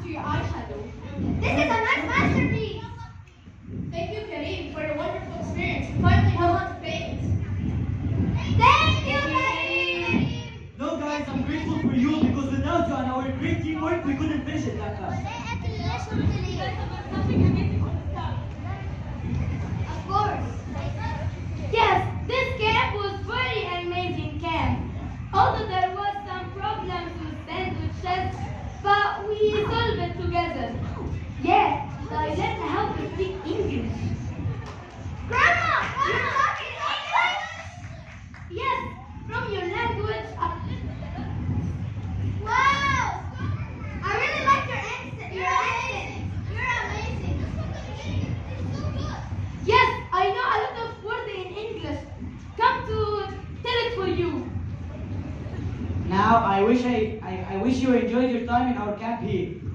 to your eyeshadow. This is a nice masterpiece. Thank you, Kareem, for your wonderful experience. You finally know how to paint. Thank you, Kareem. No, guys, I'm grateful for you because without you and our great teamwork, we couldn't finish it that fast. Of course. Yes, this camp was very amazing camp. Although there was some problems with sandwiches, but we solved it together. Yeah, I learned how to speak English. Grandma, you're talking English? Yes, from your language. Wow. I really like your accent. You're amazing. Yes, I know a lot of words in English. Come to tell it for you. Now, I wish you enjoyed your time in our camp here.